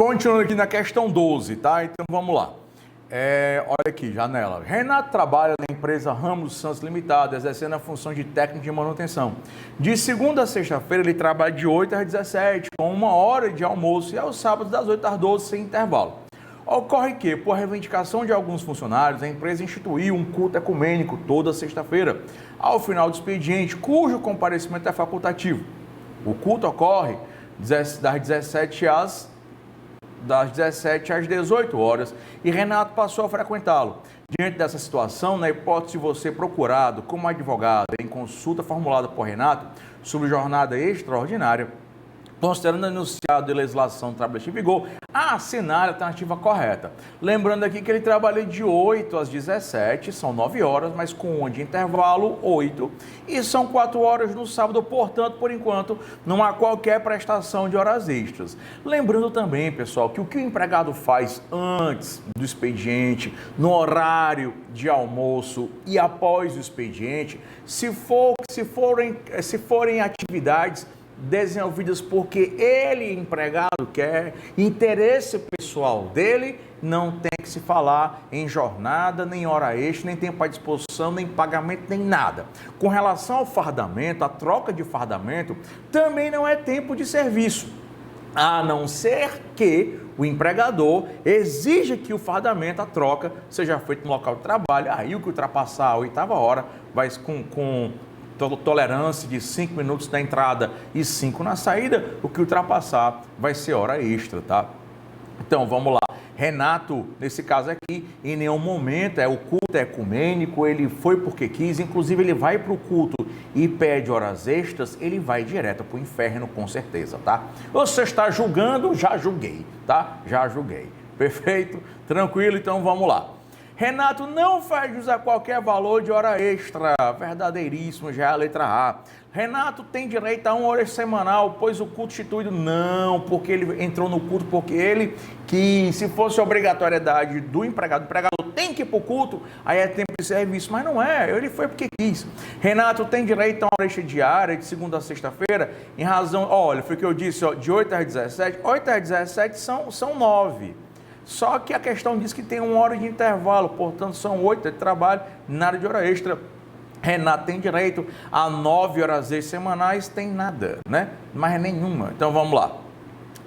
Continuando aqui na questão 12, tá? Então vamos lá. Olha aqui, janela. Renato trabalha na empresa Ramos Santos Limitada, exercendo a função de técnico de manutenção. De segunda a sexta-feira, ele trabalha de 8 às 17, com 1 hora de almoço, e aos sábados das 8 às 12, sem intervalo. Ocorre que, por reivindicação de alguns funcionários, a empresa instituiu um culto ecumênico toda sexta-feira, ao final do expediente, cujo comparecimento é facultativo. O culto ocorre das 17 às 18 horas e Renato passou a frequentá-lo. Diante dessa situação, na hipótese de você procurado como advogado em consulta formulada por Renato sobre jornada extraordinária, considerando o enunciado de legislação trabalhista em vigor, a assinar a alternativa correta. Lembrando aqui que ele trabalha de 8 às 17, são 9 horas, mas com 1 de intervalo, 8, e são 4 horas no sábado, portanto, por enquanto, não há qualquer prestação de horas extras. Lembrando também, pessoal, que o empregado faz antes do expediente, no horário de almoço e após o expediente, se forem atividades desenvolvidas porque ele, empregado, quer, interesse pessoal dele, não tem que se falar em jornada, nem hora extra, nem tempo à disposição, nem pagamento, nem nada. Com relação ao fardamento, a troca de fardamento, também não é tempo de serviço, a não ser que o empregador exija que o fardamento, a troca, seja feito no local de trabalho. Aí o que ultrapassar a 8ª hora vai com tolerância de 5 minutos na entrada e 5 na saída, o que ultrapassar vai ser hora extra, tá? Então, vamos lá. Renato, nesse caso aqui, em nenhum momento, o culto ecumênico, ele foi porque quis, inclusive ele vai para o culto e pede horas extras, ele vai direto para o inferno, com certeza, tá? Você está julgando? Já julguei, tá? Já julguei. Perfeito? Tranquilo? Então, vamos lá. Renato não faz jus a qualquer valor de hora extra, verdadeiríssimo, já é a letra A. Renato tem direito a 1 hora semanal, pois o culto instituído não, porque ele entrou no culto porque ele quis. Se fosse obrigatoriedade do empregado, o empregador tem que ir para o culto, aí é tempo de serviço, mas não é, ele foi porque quis. Renato tem direito a 1 hora extra diária, de segunda a sexta-feira, em razão, olha, foi o que eu disse, ó, de 8 às 17, 8 às 17 são 9. Só que a questão diz que tem 1 hora de intervalo, portanto são 8 de trabalho, nada de hora extra. Renato tem direito a 9 horas extras semanais, tem nada, né? Mas nenhuma. Então vamos lá.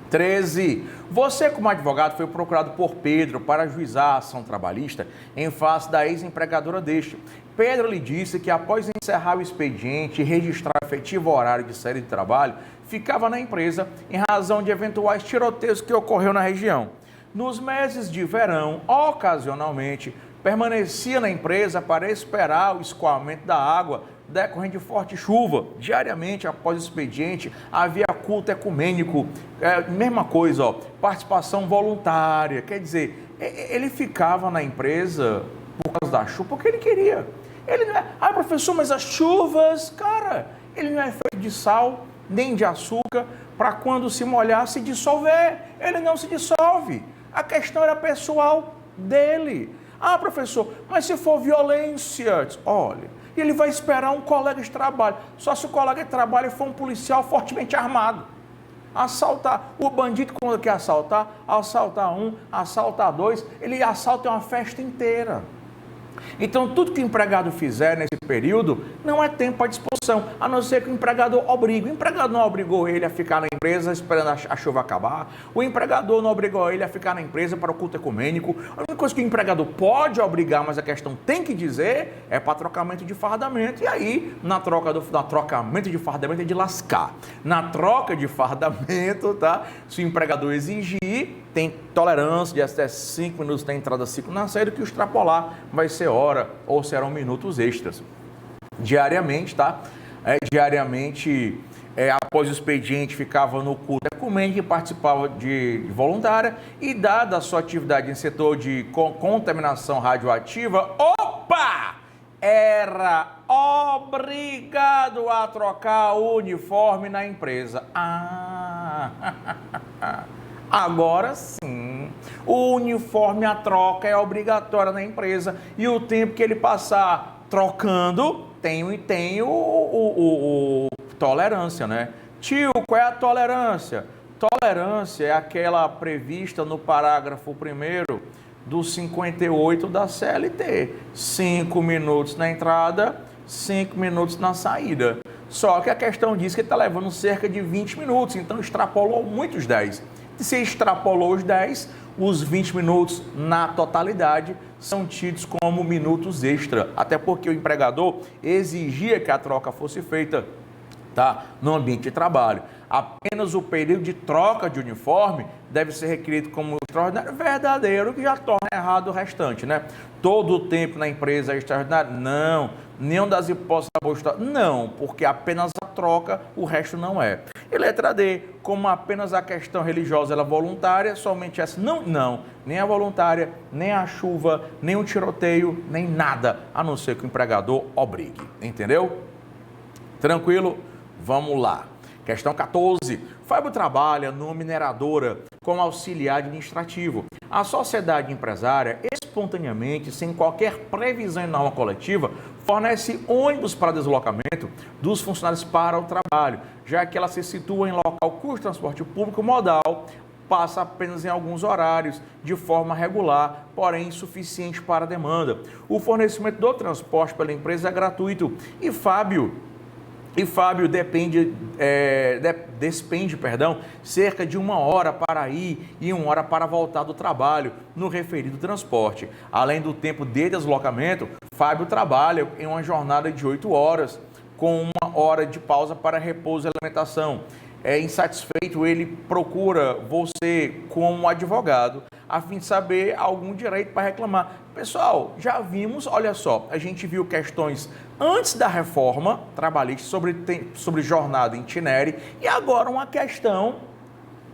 13. Você, como advogado, foi procurado por Pedro para ajuizar a ação trabalhista em face da ex-empregadora deste. Pedro lhe disse que após encerrar o expediente e registrar o efetivo horário de saída de trabalho, ficava na empresa em razão de eventuais tiroteios que ocorreu na região. Nos meses de verão, ocasionalmente, permanecia na empresa para esperar o escoamento da água decorrente de forte chuva. Diariamente, após o expediente, havia culto ecumênico, mesma coisa, ó, participação voluntária. Quer dizer, ele ficava na empresa por causa da chuva, porque ele queria. Ele não é, professor, mas as chuvas, cara, ele não é feito de sal, nem de açúcar, para quando se molhar, se dissolver. Ele não se dissolve. A questão era pessoal dele. Professor, mas se for violência, olha, ele vai esperar um colega de trabalho. Só se o colega de trabalho for um policial fortemente armado. Assaltar. O bandido, quando quer assaltar 1, assaltar 2, ele assalta uma festa inteira. Então, tudo que o empregado fizer nesse período não é tempo à disposição, a não ser que o empregador obrigue. O empregador não obrigou ele a ficar na empresa esperando a chuva acabar. O empregador não obrigou ele a ficar na empresa para o culto ecumênico. A única coisa que o empregador pode obrigar, mas a questão tem que dizer, é para trocamento de fardamento. E aí, na trocamento de fardamento é de lascar. Na troca de fardamento, tá? Se o empregador exigir, tem tolerância de até 5 minutos na entrada, 5 na saída, que o extrapolar vai ser hora ou serão minutos extras. Diariamente, tá? Diariamente, após o expediente, ficava no culto ecumênico e participava de voluntária, e dada a sua atividade em setor de contaminação radioativa, era obrigado a trocar o uniforme na empresa. Agora sim, o uniforme, a troca é obrigatória na empresa, e o tempo que ele passar trocando, tem tolerância, né? Tio, qual é a tolerância? tolerância é aquela prevista no parágrafo 1º do 58 da CLT. 5 minutos na entrada, 5 minutos na saída. Só que a questão diz que ele está levando cerca de 20 minutos, então extrapolou muito os 10. E se extrapolou os 10, os 20 minutos na totalidade são tidos como minutos extra, até porque o empregador exigia que a troca fosse feita, tá, no ambiente de trabalho. Apenas o período de troca de uniforme deve ser requerido como extraordinário verdadeiro, que já torna errado o restante, né? Todo o tempo na empresa é extraordinário? Não. Nenhum das hipóteses da bolsa? Não, porque apenas a troca, o resto não é. E letra D, como apenas a questão religiosa ela é voluntária, somente essa? Não, nem a voluntária, nem a chuva, nem o tiroteio, nem nada, a não ser que o empregador obrigue. Entendeu? Tranquilo? Vamos lá. Questão 14. Fábio trabalha numa mineradora como auxiliar administrativo. A sociedade empresária, espontaneamente, sem qualquer previsão em norma coletiva, fornece ônibus para deslocamento dos funcionários para o trabalho, já que ela se situa em local cujo transporte público modal passa apenas em alguns horários, de forma regular, porém insuficiente para a demanda. O fornecimento do transporte pela empresa é gratuito e Fábio despende cerca de 1 hora para ir e 1 hora para voltar do trabalho no referido transporte. Além do tempo de deslocamento, Fábio trabalha em uma jornada de 8 horas, com 1 hora de pausa para repouso e alimentação. Insatisfeito, ele procura você como advogado, a fim de saber algum direito para reclamar. Pessoal, já vimos, olha só, a gente viu questões antes da reforma trabalhista sobre jornada itinerante e agora uma questão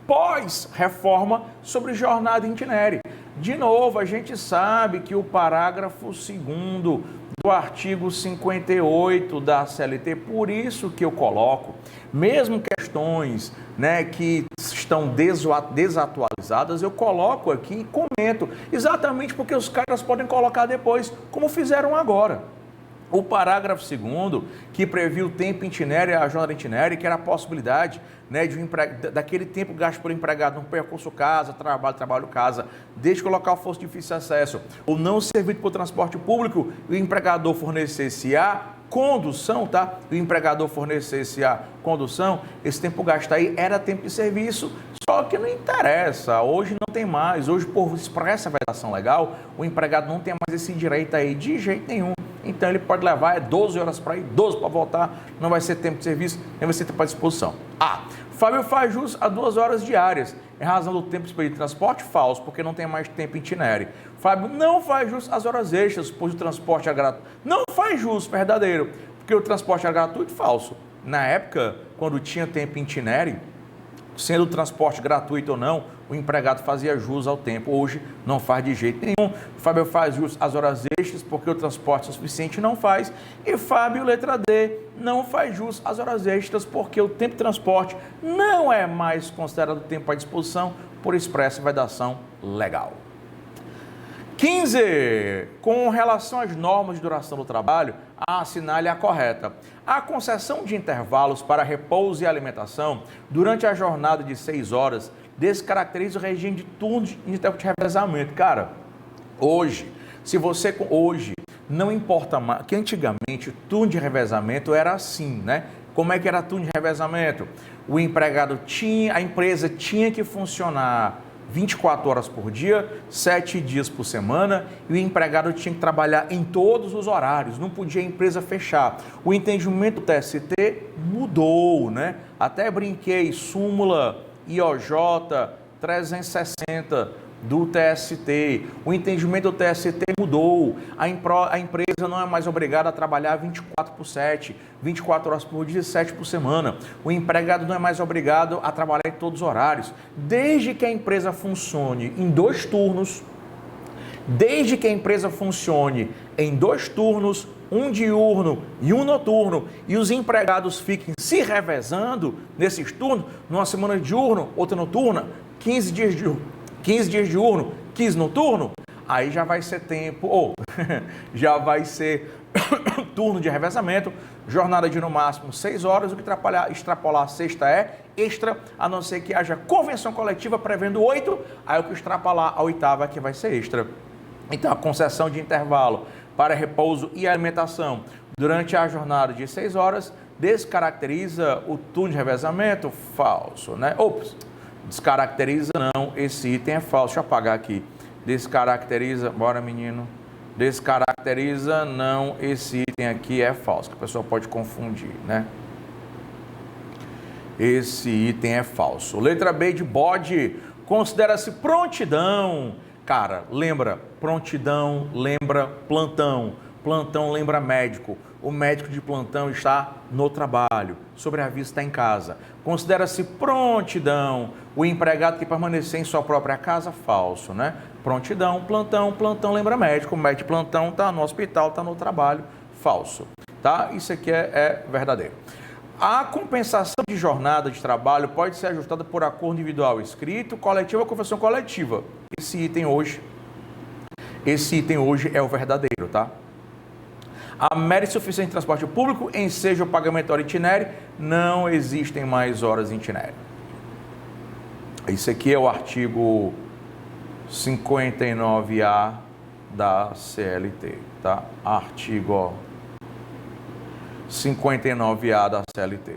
pós-reforma sobre jornada itinerante. De novo, a gente sabe que o parágrafo 2º do artigo 58 da CLT, por isso que eu coloco, mesmo questões, né, que estão desatualizadas, eu coloco aqui e comento, exatamente porque os caras podem colocar depois, como fizeram agora. O parágrafo 2º, que previu o tempo itinerário e a jornada itinerária, que era a possibilidade, né, daquele tempo gasto pelo empregado no percurso casa, trabalho, casa, desde que o local fosse difícil acesso, ou não servido por transporte público, o empregador fornecesse a condução, tá? O empregador fornecesse a condução, esse tempo gasto aí era tempo de serviço, só que não interessa, hoje não tem mais, hoje por expressa vedação legal, o empregado não tem mais esse direito aí de jeito nenhum. Então ele pode levar 12 horas para ir, 12 para voltar, não vai ser tempo de serviço, nem vai ser tempo à disposição. Fábio faz jus a 2 horas diárias, em razão do tempo de transporte, falso, porque não tem mais tempo itinerário. Fábio não faz jus às horas extras, pois o transporte é gratuito. Não faz jus, verdadeiro, porque o transporte é gratuito, falso. Na época, quando tinha tempo itinerário, sendo o transporte gratuito ou não, o empregado fazia jus ao tempo. Hoje não faz de jeito nenhum. Fábio faz jus às horas extras porque o transporte é suficiente, não faz. E Fábio, letra D, não faz jus às horas extras porque o tempo de transporte não é mais considerado tempo à disposição por expressa vedação legal. 15. Com relação às normas de duração do trabalho, assinale a correta. A concessão de intervalos para repouso e alimentação durante a jornada de 6 horas descaracteriza o regime de turno de tempo de revezamento. Cara, hoje não importa mais, que antigamente o turno de revezamento era assim, né? Como é que era turno de revezamento? O empregado a empresa tinha que funcionar 24 horas por dia, 7 dias por semana, e o empregado tinha que trabalhar em todos os horários, não podia a empresa fechar. O entendimento do TST mudou, né? Até brinquei, súmula IOJ 360 do TST. O entendimento do TST mudou. A empresa não é mais obrigada a trabalhar 24/7, 24 horas por dia, 7 por semana. O empregado não é mais obrigado a trabalhar em todos os horários. Desde que a empresa funcione em 2 turnos, um diurno e um noturno, e os empregados fiquem se revezando nesses turnos, numa semana diurno, outra noturna, 15 dias diurno, 15 noturno, aí já vai ser tempo, ou já vai ser turno de revezamento, jornada de no máximo 6 horas, o que extrapolar a sexta é extra, a não ser que haja convenção coletiva prevendo 8, aí o que extrapolar a oitava é que vai ser extra. Então, a concessão de intervalo para repouso e alimentação durante a jornada de 6 horas descaracteriza o turno de revezamento? Falso, né? Ops, descaracteriza não, esse item é falso. Deixa eu apagar aqui. Descaracteriza, bora menino. Descaracteriza não, esse item aqui é falso, que a pessoa pode confundir, né? Esse item é falso. Letra B de bode, considera-se prontidão. Cara, lembra prontidão, lembra plantão. Plantão lembra médico. O médico de plantão está no trabalho. Sobreaviso está em casa. Considera-se prontidão o empregado que permanecer em sua própria casa? Falso, né? Prontidão, plantão, plantão lembra médico. O médico de plantão está no hospital, está no trabalho. Falso, tá? Isso aqui é verdadeiro. A compensação de jornada de trabalho pode ser ajustada por acordo individual escrito, coletivo ou convenção coletiva. Esse item hoje é o verdadeiro, tá? A mérito suficiente de transporte público enseja o pagamento hora itinério, não existem mais horas em itinério. Esse aqui é o artigo 59A da CLT, tá? Artigo 59A da CLT.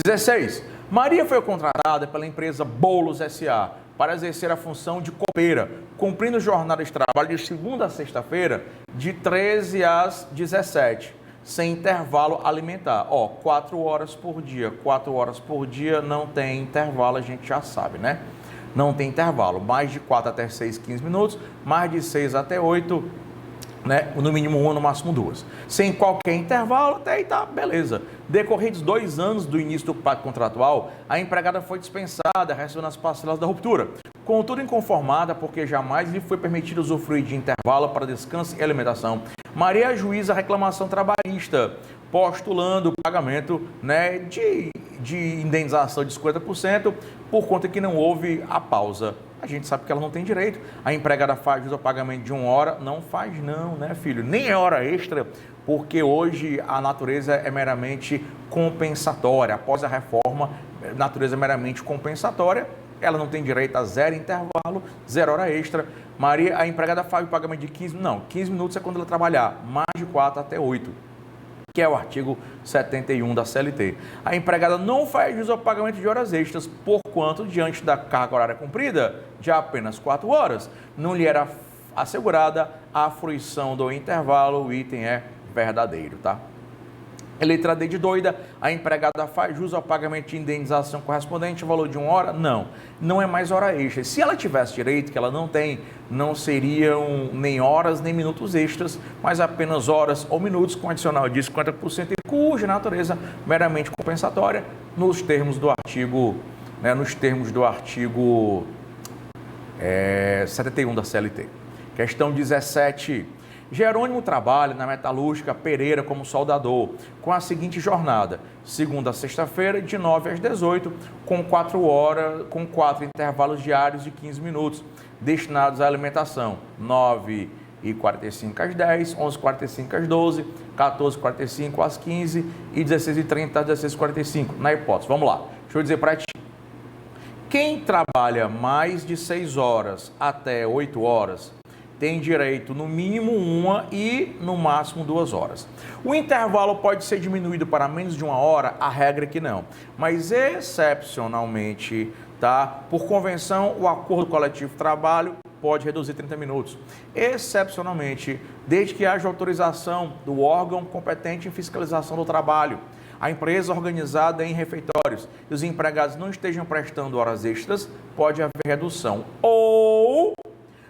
16. Maria foi contratada pela empresa Bolos S.A. para exercer a função de copeira, cumprindo jornada de trabalho de segunda a sexta-feira, de 13 às 17, sem intervalo alimentar. 4 horas por dia. 4 horas por dia não tem intervalo, a gente já sabe, né? Não tem intervalo. Mais de 4 até 6, 15 minutos, mais de 6 até 8, né? No mínimo 1, no máximo 2. Sem qualquer intervalo, até aí tá, beleza. Decorridos 2 anos do início do pacto contratual, a empregada foi dispensada, recebendo as parcelas da ruptura. Contudo, inconformada, porque jamais lhe foi permitido usufruir de intervalo para descanso e alimentação, Maria ajuiza a reclamação trabalhista, postulando o pagamento, né, de indenização de 50% por conta que não houve a pausa. A gente sabe que ela não tem direito. A empregada faz o pagamento de 1 hora. Não faz não, né, filho? Nem é hora extra, porque hoje a natureza é meramente compensatória. Após a reforma, a natureza é meramente compensatória. Ela não tem direito a 0 intervalo, 0 hora extra. Maria, a empregada faz o pagamento de 15 minutos é quando ela trabalhar mais de 4 até 8. Que é o artigo 71 da CLT. A empregada não faz jus ao pagamento de horas extras, porquanto, diante da carga horária cumprida, de apenas 4 horas, não lhe era assegurada a fruição do intervalo. O item é verdadeiro, tá? Letra D de doida, a empregada faz jus ao pagamento de indenização correspondente ao valor de 1 hora? Não é mais hora extra. Se ela tivesse direito, que ela não tem, não seriam nem horas nem minutos extras, mas apenas horas ou minutos com adicional de 50% e cuja natureza meramente compensatória nos termos do artigo, né, 71 da CLT. Questão 17. Jerônimo trabalha na metalúrgica Pereira como soldador, com a seguinte jornada: segunda a sexta-feira, de 9 às 18, com 4 intervalos diários de 15 minutos, destinados à alimentação: 9h45 às 10, 11h45 às 12, 14h45 às 15 e 16h30 às 16h45. Na hipótese, vamos lá, deixa eu dizer para ti. Quem trabalha mais de 6 horas até 8 horas, tem direito no mínimo 1 e no máximo 2 horas. O intervalo pode ser diminuído para menos de 1 hora, a regra é que não. Mas excepcionalmente, tá? Por convenção, o acordo coletivo de trabalho pode reduzir 30 minutos. Excepcionalmente, desde que haja autorização do órgão competente em fiscalização do trabalho, a empresa organizada em refeitórios e os empregados não estejam prestando horas extras, pode haver redução. Ou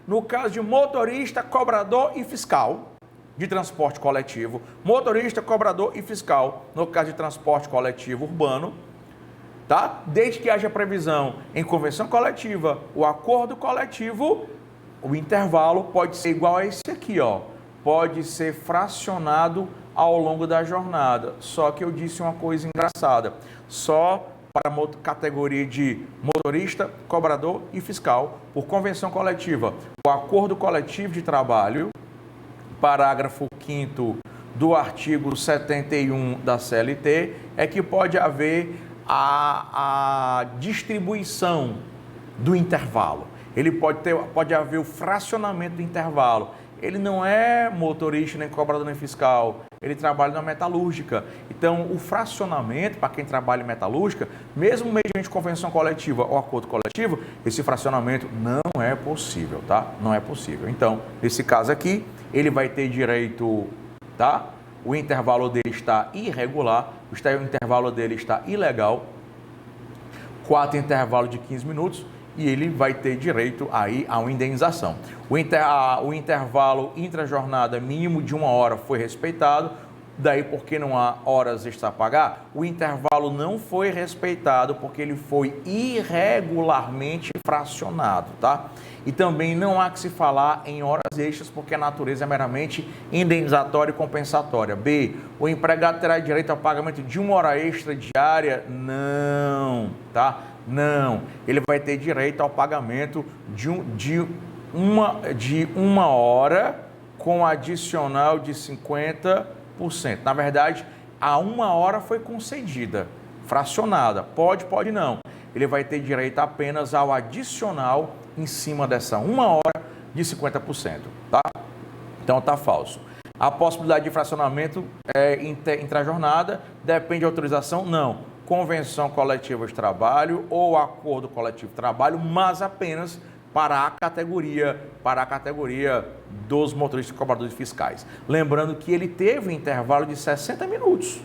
no caso de motorista, cobrador e fiscal de transporte coletivo, motorista, cobrador e fiscal, no caso de transporte coletivo urbano, tá? Desde que haja previsão em convenção coletiva, o acordo coletivo, o intervalo pode ser igual a esse aqui, ó. Pode ser fracionado ao longo da jornada. Só que eu disse uma coisa engraçada. Só para a categoria de motorista, cobrador e fiscal, por convenção coletiva, o acordo coletivo de trabalho, parágrafo 5º do artigo 71 da CLT, é que pode haver a distribuição do intervalo. Ele pode haver o fracionamento do intervalo. Ele não é motorista, nem cobrador, nem fiscal. Ele trabalha na metalúrgica. Então, o fracionamento, para quem trabalha em metalúrgica, mesmo mediante convenção coletiva ou acordo coletivo, esse fracionamento não é possível, tá? Não é possível. Então, nesse caso aqui, ele vai ter direito, tá? O intervalo dele está irregular, o intervalo dele está ilegal, 4 intervalos de 15 minutos, e ele vai ter direito aí a uma indenização. O intervalo intrajornada mínimo de 1 hora foi respeitado, daí porque não há horas extra a pagar, o intervalo não foi respeitado porque ele foi irregularmente fracionado, tá? E também não há que se falar em horas extras porque a natureza é meramente indenizatória e compensatória. B, o empregado terá direito ao pagamento de 1 hora extra diária? Não, tá? Não, ele vai ter direito ao pagamento de uma hora com adicional de 50%. Na verdade, a 1 hora foi concedida, fracionada. Pode não. Ele vai ter direito apenas ao adicional em cima dessa 1 hora de 50%, tá? Então tá falso. A possibilidade de fracionamento é intrajornada, depende de autorização? Não. Convenção coletiva de trabalho ou acordo coletivo de trabalho, mas apenas para a categoria dos motoristas e cobradores fiscais. Lembrando que ele teve um intervalo de 60 minutos,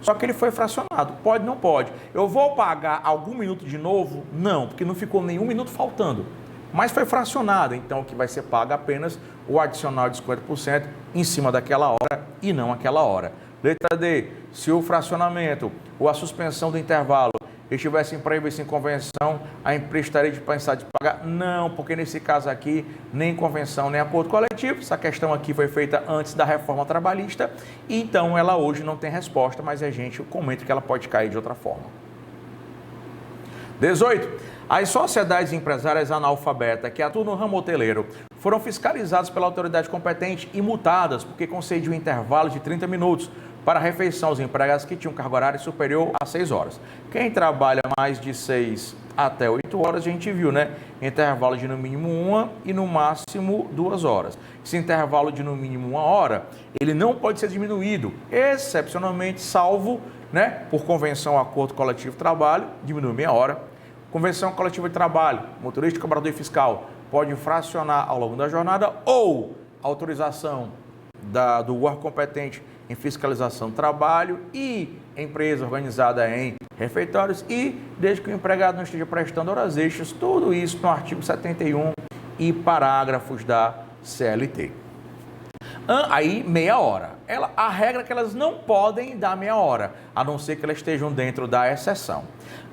só que ele foi fracionado. Pode, não pode. Eu vou pagar algum minuto de novo? Não, porque não ficou nenhum minuto faltando. Mas foi fracionado, então o que vai ser pago apenas o adicional de 50% em cima daquela hora e não aquela hora. Letra D, se o fracionamento ou a suspensão do intervalo estivessem previstos em convenção, a empresa estaria dispensada de pagar? Não, porque nesse caso aqui, nem convenção, nem acordo coletivo. Essa questão aqui foi feita antes da reforma trabalhista, e então ela hoje não tem resposta, mas a gente comenta que ela pode cair de outra forma. 18. As sociedades empresárias analfabetas que atuam no ramo hoteleiro foram fiscalizadas pela autoridade competente e multadas porque concediam um intervalo de 30 minutos para a refeição aos empregados que tinham carga horária superior a 6 horas. Quem trabalha mais de 6 até 8 horas, a gente viu, né? Intervalo de no mínimo 1 e no máximo 2 horas. Esse intervalo de no mínimo 1 hora, ele não pode ser diminuído, excepcionalmente, salvo, né, por convenção, acordo coletivo de trabalho, diminui meia hora. Convenção coletiva de trabalho, motorista, cobrador e fiscal, pode fracionar ao longo da jornada ou autorização do órgão competente em fiscalização do trabalho e empresa organizada em refeitórios e desde que o empregado não esteja prestando horas extras, tudo isso no artigo 71 e parágrafos da CLT. Aí, meia hora. A regra é que elas não podem dar meia hora, a não ser que elas estejam dentro da exceção.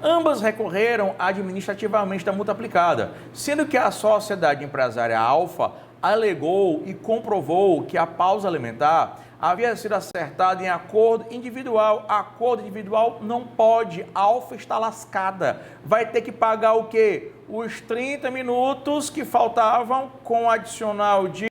Ambas recorreram administrativamente da multa aplicada, sendo que a sociedade empresária Alfa alegou e comprovou que a pausa alimentar havia sido acertada em acordo individual. Acordo individual não pode, a Alfa está lascada. Vai ter que pagar o quê? Os 30 minutos que faltavam com adicional de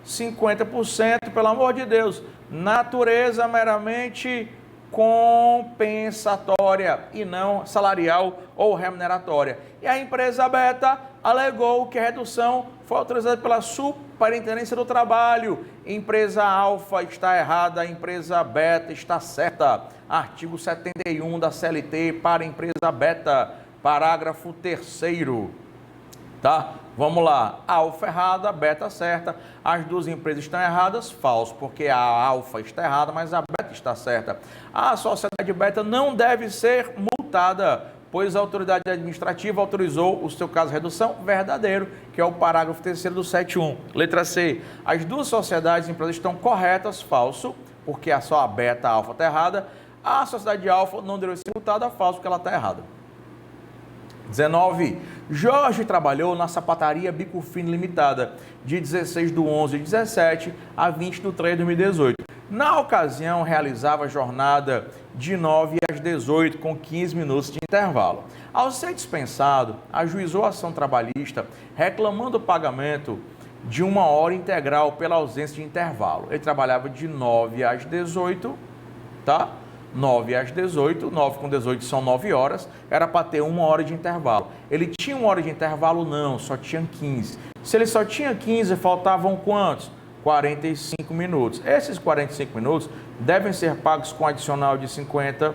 50%, pelo amor de Deus. Natureza meramente compensatória e não salarial ou remuneratória. E a empresa Beta alegou que a redução foi autorizada pela Superintendência do Trabalho. Empresa Alfa está errada, a empresa Beta está certa. Artigo 71 da CLT para a empresa Beta, parágrafo 3º. Tá? Vamos lá, Alfa errada, Beta certa, as duas empresas estão erradas, falso, porque a Alfa está errada, mas a Beta está certa. A sociedade Beta não deve ser multada, pois a autoridade administrativa autorizou o seu caso de redução verdadeiro, que é o parágrafo 3º do 71. Letra C, as duas sociedades e empresas estão corretas, falso, porque só a Beta, a Alfa está errada, a sociedade Alfa não deve ser multada, falso, porque ela está errada. 19. Jorge trabalhou na sapataria Bico Fino Limitada de 16/11/17 a 20/3/2018. Na ocasião, realizava jornada de 9 às 18, com 15 minutos de intervalo. Ao ser dispensado, ajuizou a ação trabalhista, reclamando o pagamento de 1 hora integral pela ausência de intervalo. Ele trabalhava de 9 às 18, tá? 9 às 18, 9 com 18 são 9 horas, era para ter 1 hora de intervalo. Ele tinha 1 hora de intervalo? Não, só tinha 15. Se ele só tinha 15, faltavam quantos? 45 minutos. Esses 45 minutos devem ser pagos com adicional de 50%,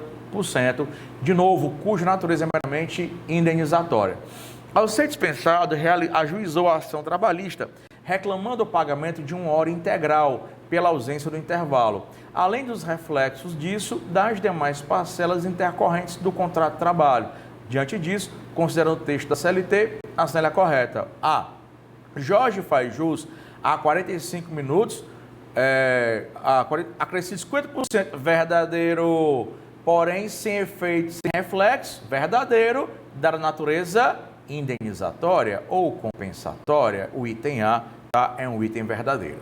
de novo, cuja natureza é meramente indenizatória. Ao ser dispensado, ajuizou a ação trabalhista, reclamando o pagamento de 1 hora integral pela ausência do intervalo, além dos reflexos disso das demais parcelas intercorrentes do contrato de trabalho. Diante disso, considerando o texto da CLT, a assinale a correta. A. Jorge faz jus a 45 minutos, acrescido 50%, verdadeiro, porém sem efeito, sem reflexo, verdadeiro, da natureza indenizatória ou compensatória. O item A, tá, é um item verdadeiro.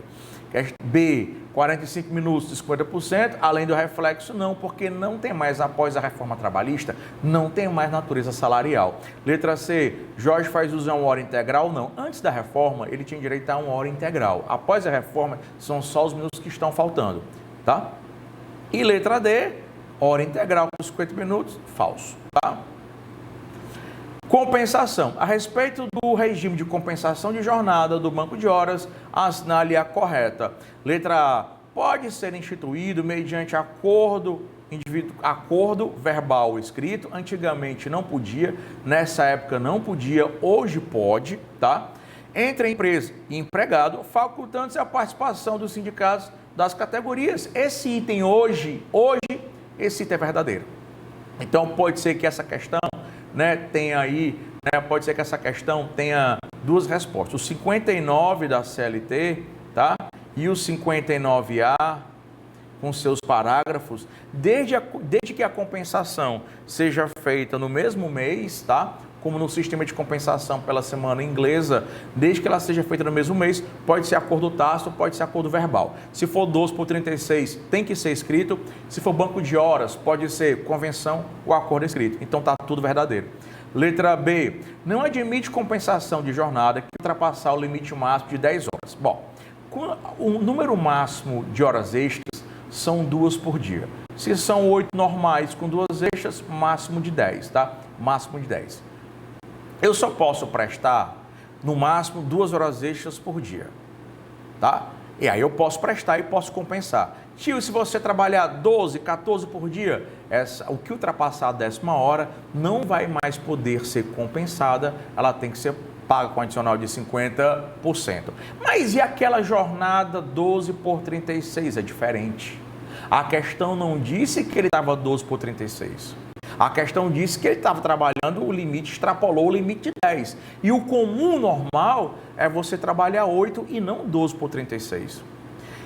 B, 45 minutos de 50%, além do reflexo, não, porque não tem mais, após a reforma trabalhista, não tem mais natureza salarial. Letra C, Jorge faz uso a 1 hora integral? Não. Antes da reforma, ele tinha direito a 1 hora integral. Após a reforma, são só os minutos que estão faltando, tá? E letra D, hora integral por 50 minutos, falso, tá? Compensação. A respeito do regime de compensação de jornada do banco de horas, assinale a correta. Letra A. Pode ser instituído mediante acordo verbal escrito. Antigamente não podia, nessa época não podia, hoje pode, tá? Entre a empresa e empregado, facultando-se a participação dos sindicatos das categorias. Esse item hoje, esse item é verdadeiro. Então pode ser que essa questão, tenha aí, pode ser que essa questão tenha duas respostas. O 59 da CLT, tá? E o 59A, com seus parágrafos, desde que a compensação seja feita no mesmo mês, tá? Como no sistema de compensação pela semana inglesa, desde que ela seja feita no mesmo mês, pode ser acordo tácito, pode ser acordo verbal. Se for 12 por 36, tem que ser escrito. Se for banco de horas, pode ser convenção ou acordo escrito. Então tá tudo verdadeiro. Letra B, não admite compensação de jornada que ultrapassar o limite máximo de 10 horas. Bom, o número máximo de horas extras são 2 por dia. Se são 8 normais com 2 extras, máximo de 10, tá? Máximo de 10. Eu só posso prestar, no máximo, 2 horas extras por dia, tá? E aí eu posso prestar e posso compensar. Tio, se você trabalhar 12, 14 por dia, o que ultrapassar a 10ª hora não vai mais poder ser compensada, ela tem que ser paga com adicional de 50%. Mas e aquela jornada 12 por 36? É diferente. A questão não disse que ele estava 12 por 36. A questão disse que ele estava trabalhando, o limite extrapolou o limite de 10. E o comum normal é você trabalhar 8 e não 12 por 36.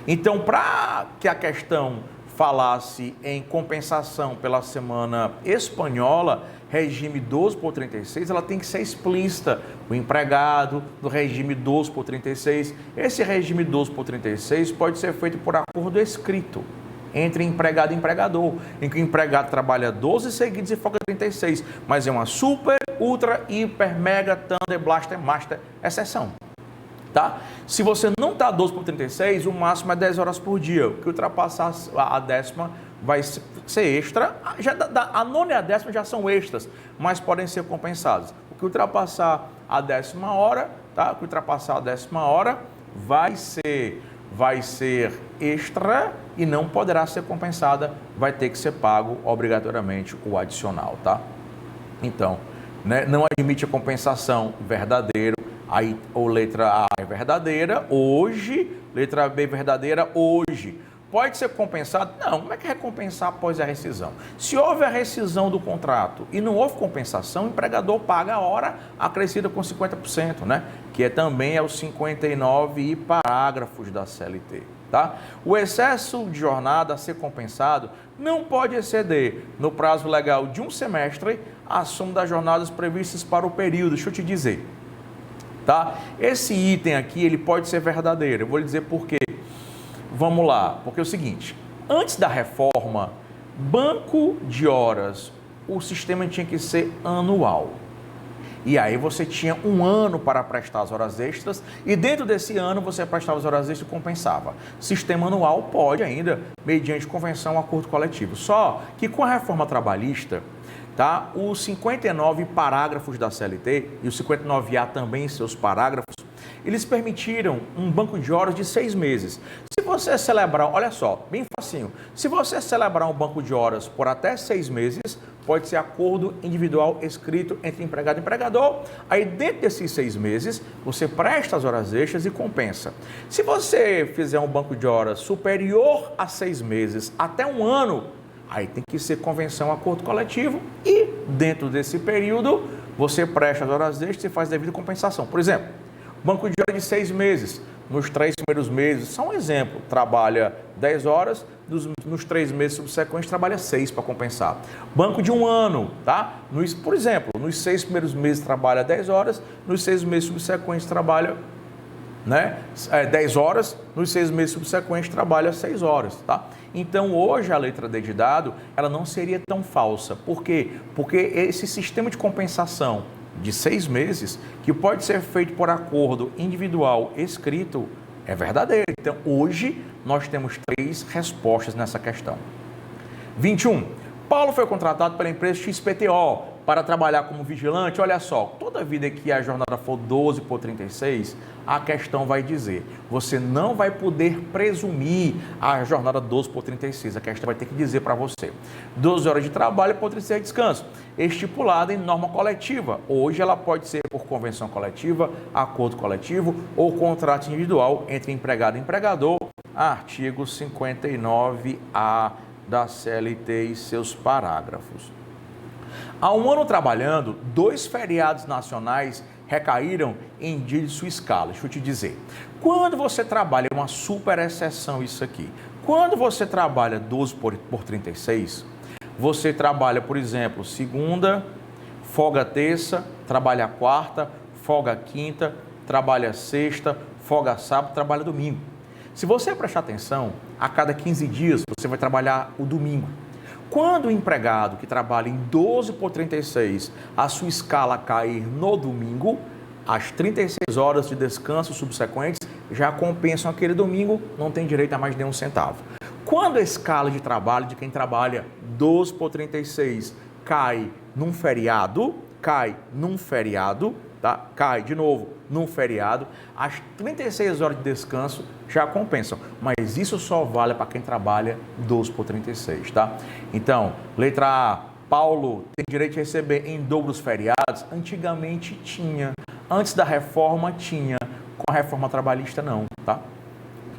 Então, para que a questão falasse em compensação pela semana espanhola, regime 12 por 36, ela tem que ser explícita. O empregado do regime 12 por 36, esse regime 12 por 36 pode ser feito por acordo escrito entre empregado e empregador, em que o empregado trabalha 12 seguidos e folga 36, mas é uma super, ultra, hiper, mega, thunder, blaster, master, exceção, tá? Se você não está 12 por 36, o máximo é 10 horas por dia, o que ultrapassar a 10ª vai ser extra, a 9ª e a 10ª já são extras, mas podem ser compensados. O que ultrapassar a 10ª hora, tá? O que ultrapassar a 10ª hora vai ser extra e não poderá ser compensada, vai ter que ser pago obrigatoriamente o adicional, tá? Então, não admite a compensação, verdadeiro, aí ou letra A é verdadeira, hoje, letra B verdadeira, hoje. Pode ser compensado? Não, como é que é recompensar após a rescisão? Se houve a rescisão do contrato e não houve compensação, o empregador paga a hora acrescida com 50%, que também é o 59 e parágrafos da CLT, tá? O excesso de jornada a ser compensado não pode exceder, no prazo legal de um semestre, a soma das jornadas previstas para o período. Deixa eu te dizer, tá? Esse item aqui, ele pode ser verdadeiro. Eu vou lhe dizer por quê. Vamos lá, porque é o seguinte, Antes da reforma, banco de horas, o sistema tinha que ser anual. E aí você tinha um ano para prestar as horas extras e dentro desse ano você prestava as horas extras e compensava. Sistema anual pode ainda, mediante convenção, acordo coletivo. Só que com a reforma trabalhista, tá, os 59 parágrafos da CLT e os 59A também em seus parágrafos, eles permitiram um banco de horas de 6 meses. Se você celebrar, olha só, bem facinho, se você celebrar um banco de horas por até 6 meses, pode ser acordo individual escrito entre empregado e empregador. Aí dentro desses 6 meses, você presta as horas extras e compensa. Se você fizer um banco de horas superior a 6 meses até um ano, aí tem que ser convenção, acordo coletivo e dentro desse período, você presta as horas extras e faz devida compensação. Por exemplo, banco de horas de 6 meses. Nos 3 primeiros meses, só um exemplo, trabalha 10 horas, nos 3 meses subsequentes trabalha 6 para compensar. Banco de um ano, tá? Por exemplo, nos 6 primeiros meses trabalha 10 horas, nos 6 meses subsequentes trabalha 10 horas, nos 6 meses subsequentes trabalha 6 horas, tá? Então, hoje a letra D de dado, ela não seria tão falsa. Por quê? Porque esse sistema de compensação de 6 meses, que pode ser feito por acordo individual escrito, é verdadeiro. Então, hoje, nós temos 3 respostas nessa questão. 21. Paulo foi contratado pela empresa XPTO para trabalhar como vigilante. Olha só, toda vida que a jornada for 12 por 36, a questão vai dizer, você não vai poder presumir a jornada 12 por 36, a questão vai ter que dizer para você. 12 horas de trabalho por 36 de descanso, estipulada em norma coletiva. Hoje ela pode ser por convenção coletiva, acordo coletivo ou contrato individual entre empregado e empregador, artigo 59A da CLT e seus parágrafos. Há um ano trabalhando, 2 feriados nacionais recaíram em dia de sua escala. Deixa eu te dizer, quando você trabalha, é uma super exceção isso aqui, quando você trabalha 12 por 36, você trabalha, por exemplo, segunda, folga terça, trabalha quarta, folga quinta, trabalha sexta, folga sábado, trabalha domingo. Se você prestar atenção, a cada 15 dias você vai trabalhar o domingo. Quando o empregado que trabalha em 12 por 36, a sua escala cair no domingo, as 36 horas de descanso subsequentes já compensam aquele domingo, não tem direito a mais nenhum centavo. Quando a escala de trabalho de quem trabalha 12 por 36 cai num feriado, tá? Cai de novo num feriado, as 36 horas de descanso já compensam, mas isso só vale para quem trabalha 12 por 36, tá? Então, letra A, Paulo tem direito de receber em dobro os feriados? Antigamente tinha, antes da reforma tinha, com a reforma trabalhista não, tá?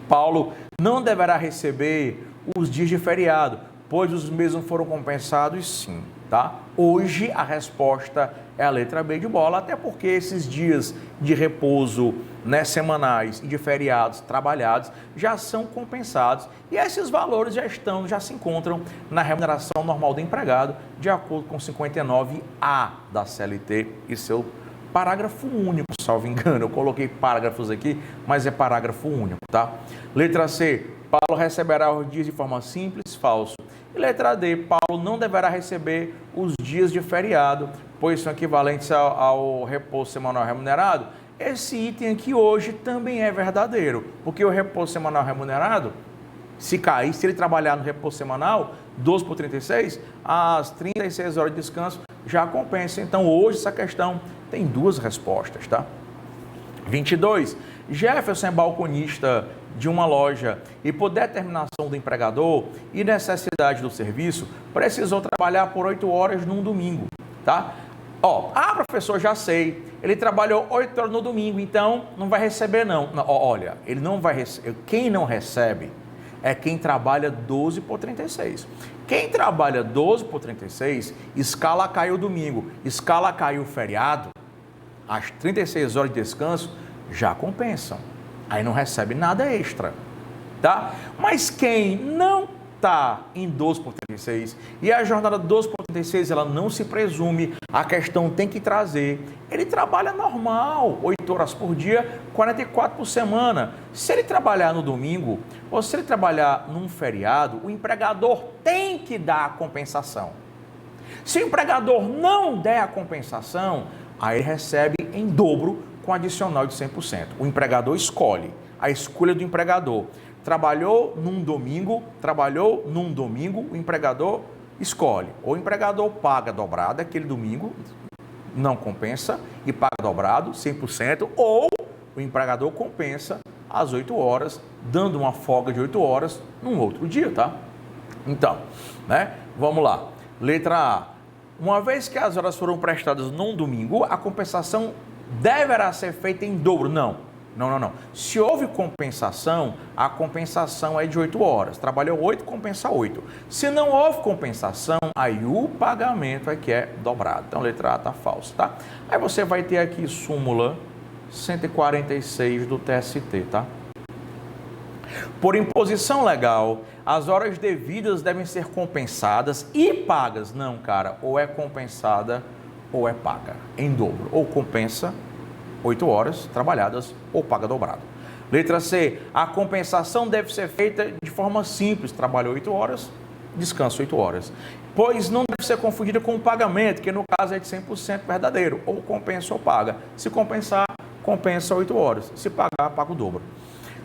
Paulo não deverá receber os dias de feriado, pois os mesmos foram compensados sim, tá? Hoje a resposta é a letra B de bola, até porque esses dias de repouso, né, semanais e de feriados trabalhados já são compensados e esses valores já se encontram na remuneração normal do empregado, de acordo com 59A da CLT e seu parágrafo único, salvo engano. Eu coloquei parágrafos aqui, mas é parágrafo único, tá? Letra C, Paulo receberá os dias de forma simples, falso. E letra D, Paulo não deverá receber os dias de feriado, pois são equivalentes ao repouso semanal remunerado. Esse item aqui hoje também é verdadeiro, porque o repouso semanal remunerado, se cair, se ele trabalhar no repouso semanal, 12 por 36, as 36 horas de descanso já compensa. Então hoje essa questão tem 2 respostas, tá? 22. Jefferson é balconista de uma loja e por determinação do empregador e necessidade do serviço, precisou trabalhar por 8 horas num domingo, tá? Professor, já sei, ele trabalhou 8 horas no domingo, então não vai receber não. Olha, ele não vai receber, quem não recebe é quem trabalha 12 por 36. Quem trabalha 12 por 36, escala caiu domingo, escala caiu feriado, as 36 horas de descanso já compensam. Aí não recebe nada extra, tá? Mas quem não está em 12 por 36 e a jornada 12 por 36, ela não se presume, a questão tem que trazer. Ele trabalha normal, 8 horas por dia, 44 por semana. Se ele trabalhar no domingo, ou se ele trabalhar num feriado, o empregador tem que dar a compensação. Se o empregador não der a compensação, aí ele recebe em dobro com adicional de 100%. O empregador escolhe, a escolha do empregador. Trabalhou num domingo, o empregador escolhe. Ou o empregador paga dobrado aquele domingo, não compensa, e paga dobrado, 100%, ou o empregador compensa às 8 horas, dando uma folga de 8 horas num outro dia, tá? Então, né? Vamos lá. Letra A. Uma vez que as horas foram prestadas num domingo, a compensação deverá ser feita em dobro. Não. Se houve compensação, a compensação é de 8 horas. Trabalhou 8, compensa 8. Se não houve compensação, aí o pagamento é que é dobrado. Então, letra A está falsa, tá? Aí você vai ter aqui súmula 146 do TST, tá? Por imposição legal, as horas devidas devem ser compensadas e pagas. Não, cara, ou é compensada ou é paga em dobro. Ou compensa 8 horas trabalhadas ou paga dobrado. Letra C, a compensação deve ser feita de forma simples. Trabalha 8 horas, descansa 8 horas. Pois não deve ser confundida com o pagamento, que no caso é de 100% verdadeiro. Ou compensa ou paga. Se compensar, compensa 8 horas. Se pagar, paga o dobro.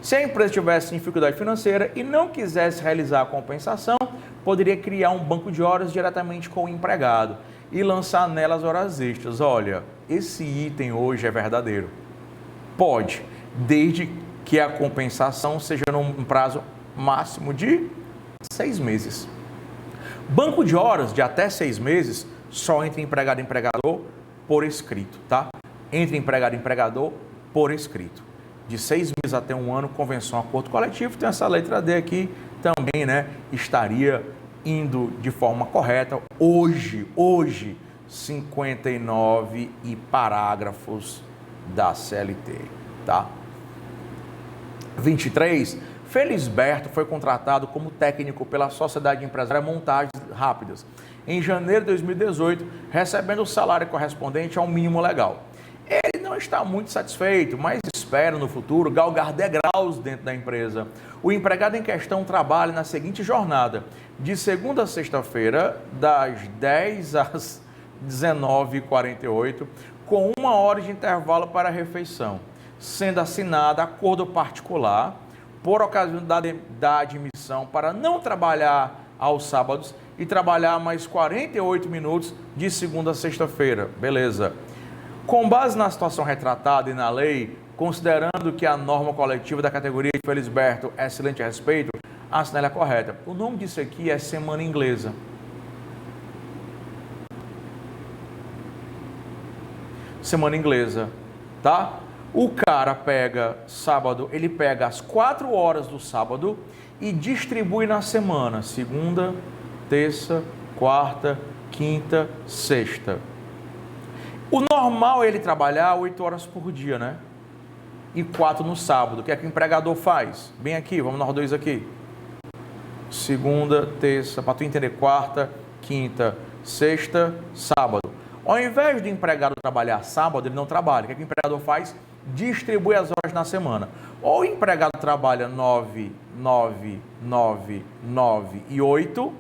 Se a empresa tivesse dificuldade financeira e não quisesse realizar a compensação, poderia criar um banco de horas diretamente com o empregado e lançar nelas horas extras. Olha, esse item hoje é verdadeiro. Pode, desde que a compensação seja num prazo máximo de 6 meses. Banco de horas de até 6 meses, só entre empregado e empregador por escrito, tá? Entre empregado e empregador por escrito. De 6 meses até 1 ano, convenção, acordo coletivo, tem essa letra D aqui também, né? Estaria indo de forma correta. Hoje, 59 e parágrafos da CLT, tá? 23. Felisberto foi contratado como técnico pela Sociedade Empresária Montagens Rápidas em janeiro de 2018, recebendo o salário correspondente ao mínimo legal. Ele não está muito satisfeito, mas espera no futuro galgar degraus dentro da empresa. O empregado em questão trabalha na seguinte jornada, de segunda a sexta-feira, das 10 às 19h48, com 1 hora de intervalo para a refeição, sendo assinado acordo particular por ocasião da admissão para não trabalhar aos sábados e trabalhar mais 48 minutos de segunda a sexta-feira. Beleza. Com base na situação retratada e na lei, considerando que a norma coletiva da categoria de Felisberto é excelente a respeito, a assinale é correta. O nome disso aqui é semana inglesa. Semana inglesa, tá? O cara pega sábado, ele pega as 4 horas do sábado e distribui na semana, segunda, terça, quarta, quinta, sexta. O normal é ele trabalhar 8 horas por dia, né? E 4 no sábado. O que é que o empregador faz? Bem aqui, vamos nós dois aqui. Segunda, terça, para tu entender, quarta, quinta, sexta, sábado. Ao invés do empregado trabalhar sábado, ele não trabalha. O que é que o empregador faz? Distribui as horas na semana. Ou o empregado trabalha 9, 9, 9, 9 e 8,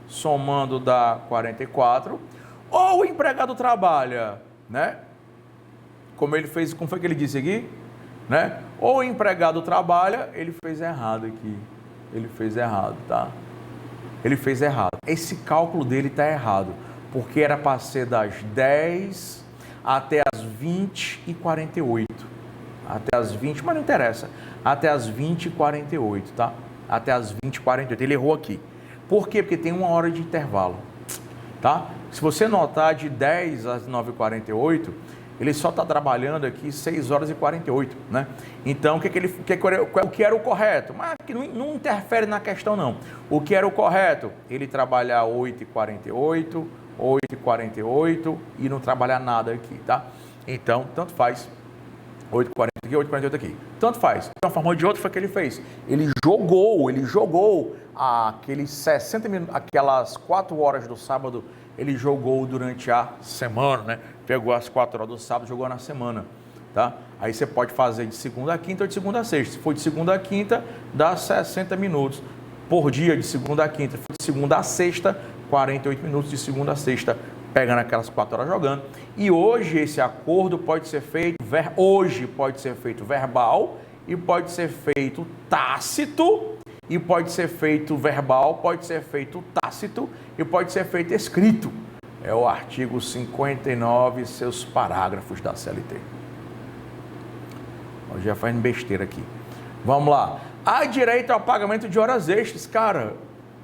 somando dá 44. Ou o empregado trabalha, né? Como foi que ele disse aqui? Né? Ou o empregado trabalha, ele fez errado aqui. Ele fez errado, tá? Ele fez errado. Esse cálculo dele está errado, porque era para ser das 10 até as 20h48. Até as 20, mas não interessa. Até as 20h48, tá? Até as 20h48. Ele errou aqui. Por quê? Porque tem 1 hora de intervalo, tá? Se você notar, de 10 às 9h48, ele só está trabalhando aqui 6 horas e 48, né? Então, o que era o correto? Mas que não interfere na questão, não. O que era o correto? Ele trabalhar 8h48, 8h48 e não trabalhar nada aqui, tá? Então, tanto faz. 8h40 aqui, 8h48 aqui. Tanto faz. De uma forma ou de outra, foi o que ele fez. Ele jogou aqueles 60 minutos, aquelas 4 horas do sábado ele jogou durante a semana, né? Pegou as 4 horas do sábado, jogou na semana, tá? Aí você pode fazer de segunda a quinta ou de segunda a sexta. Se for de segunda a quinta, dá 60 minutos por dia de segunda a quinta. Se for de segunda a sexta, 48 minutos de segunda a sexta, pegando aquelas 4 horas jogando. E hoje esse acordo pode ser feito, verbal e pode ser feito tácito, e pode ser feito verbal, pode ser feito tácito e pode ser feito escrito. É o artigo 59, seus parágrafos da CLT. Eu já fazendo besteira aqui. Vamos lá. Há direito ao pagamento de horas extras. Cara,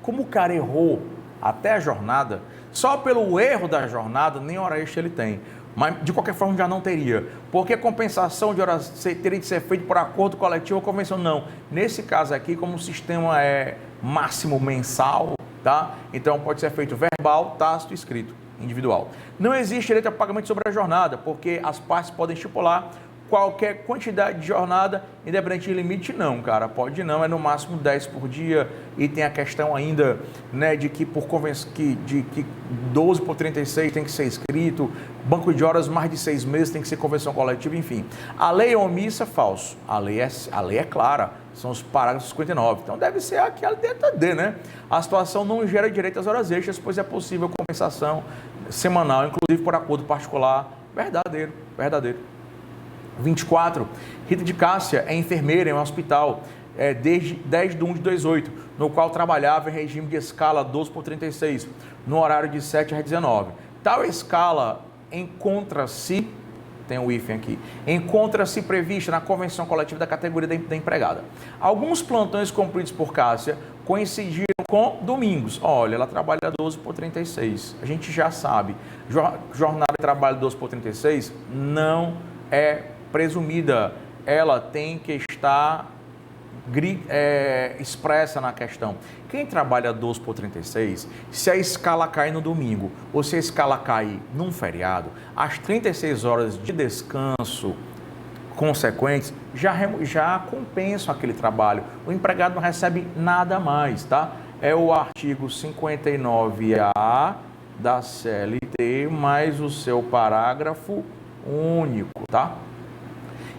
como o cara errou até a jornada, só pelo erro da jornada, nem hora extra ele tem. Mas, de qualquer forma, já não teria. Porque a compensação de horas teria de ser feita por acordo coletivo ou convenção. Não. Nesse caso aqui, como o sistema é máximo mensal, tá? Então, pode ser feito verbal, tácito, escrito, individual. Não existe direito a pagamento sobre a jornada, porque as partes podem estipular qualquer quantidade de jornada, independente de limite, não, cara, pode não, é no máximo 10 por dia, e tem a questão ainda, né, de que por convenção, que 12 por 36 tem que ser escrito, banco de horas mais de 6 meses tem que ser convenção coletiva, enfim. A lei é omissa, falso, a lei é clara, são os parágrafos 59, então deve ser aquela DTD, né? A situação não gera direito às horas extras, pois é possível compensação semanal, inclusive por acordo particular, verdadeiro. 24. Rita de Cássia é enfermeira em um hospital desde 10 de 1 de 2018, no qual trabalhava em regime de escala 12 por 36, no horário de 7 às 19. Tal escala encontra-se, tem o hífen aqui, encontra-se prevista na convenção coletiva da categoria da empregada. Alguns plantões cumpridos por Cássia coincidiram com domingos. Olha, ela trabalha 12 por 36. A gente já sabe, jornada de trabalho 12 por 36 não é presumida, ela tem que estar expressa na questão. Quem trabalha 12 por 36, se a escala cair no domingo ou se a escala cair num feriado, as 36 horas de descanso consequentes já compensam aquele trabalho. O empregado não recebe nada mais, tá? É o artigo 59A da CLT mais o seu parágrafo único, tá?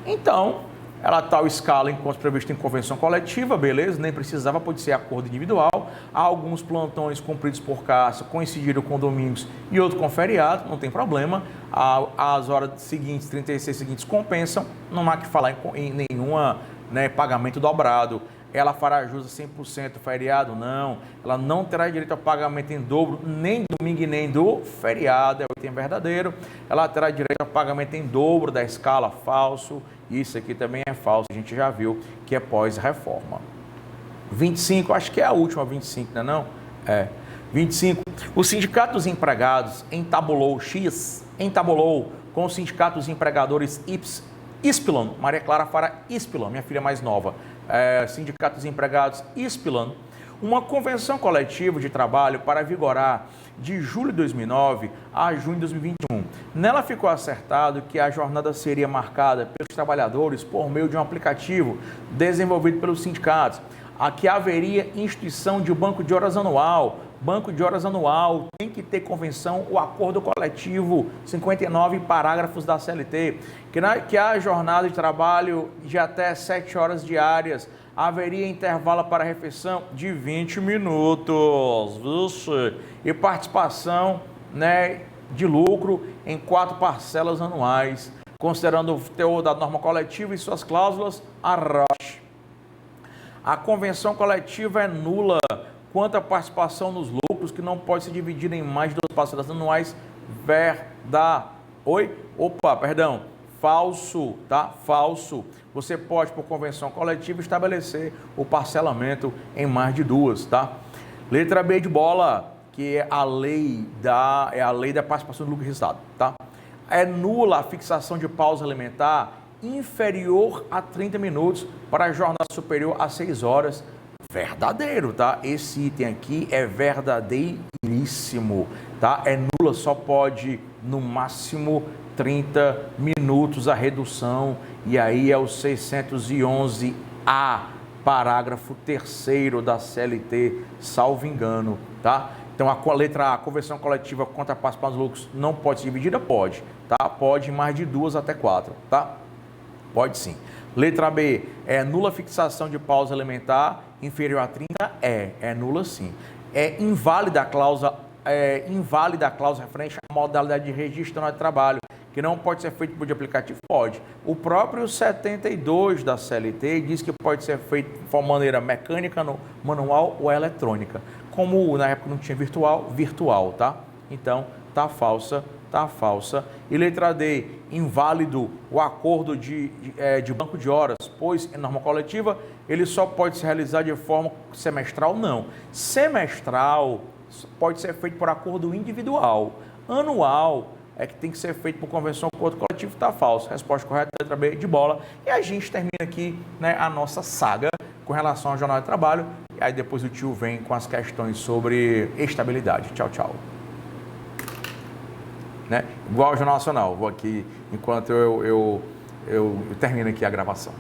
Então, ela tal escala enquanto previsto em convenção coletiva, beleza, nem precisava, pode ser acordo individual. Há alguns plantões cumpridos por Cássia coincidiram com domingos e outro com feriado, não tem problema. As horas seguintes, 36 seguintes, compensam, não há que falar em nenhuma, né, pagamento dobrado. Ela fará jus a 100% feriado? Não. Ela não terá direito ao pagamento em dobro, nem domingo e nem do feriado, é o item verdadeiro. Ela terá direito ao pagamento em dobro da escala, falso. Isso aqui também é falso, a gente já viu que é pós-reforma. 25, acho que é a última 25, não é não? É. 25. O Sindicato dos Empregados entabulou com o Sindicato dos Empregadores Ispilon, Maria Clara Fara Ispilon, minha filha mais nova, Sindicato dos Empregados Ispilon, uma convenção coletiva de trabalho para vigorar de julho de 2009 a junho de 2021. Nela ficou acertado que a jornada seria marcada pelos trabalhadores por meio de um aplicativo desenvolvido pelos sindicatos. Aqui haveria instituição de banco de horas anual. Banco de horas anual tem que ter convenção, o acordo coletivo, 59 parágrafos da CLT, que a jornada de trabalho de até 7 horas diárias, haveria intervalo para refeição de 20 minutos, vixe, e participação, né, de lucro em 4 parcelas anuais, considerando o teor da norma coletiva e suas cláusulas, arroche. A convenção coletiva é nula quanto à participação nos lucros, que não pode ser dividida em mais de 2 parcelas anuais, falso, tá? Falso. Você pode, por convenção coletiva, estabelecer o parcelamento em mais de 2, tá? Letra B de bola, que é a lei da participação do lucro registrado, tá? É nula a fixação de pausa alimentar inferior a 30 minutos para jornada superior a 6 horas. Verdadeiro, tá? Esse item aqui é verdadeiríssimo, tá? É nula, só pode no máximo 30 minutos a redução, e aí é o 611A, parágrafo 3º da CLT, salvo engano, tá? Então, a letra A, convenção coletiva contra a participação dos lucros não pode ser dividida? Pode, tá? Pode mais de 2 até 4, tá? Pode sim. Letra B, é nula fixação de pausa elementar inferior a 30? É nula sim. É inválida a cláusula referente à modalidade de registro de trabalho, que não pode ser feito por de aplicativo? Pode. O próprio 72 da CLT diz que pode ser feito de maneira mecânica, manual ou eletrônica. Como na época não tinha virtual, tá? Então, tá falsa. E letra D, inválido o acordo de banco de horas, pois em norma coletiva ele só pode se realizar de forma semestral? Não. Semestral pode ser feito por acordo individual. Anual é que tem que ser feito por convenção com outro coletivo, está falso. Resposta correta, letra B, de bola. E a gente termina aqui, né, a nossa saga com relação ao jornal de trabalho. E aí depois o tio vem com as questões sobre estabilidade. Tchau, tchau. Né? Igual ao Jornal Nacional. Vou aqui enquanto eu termino aqui a gravação.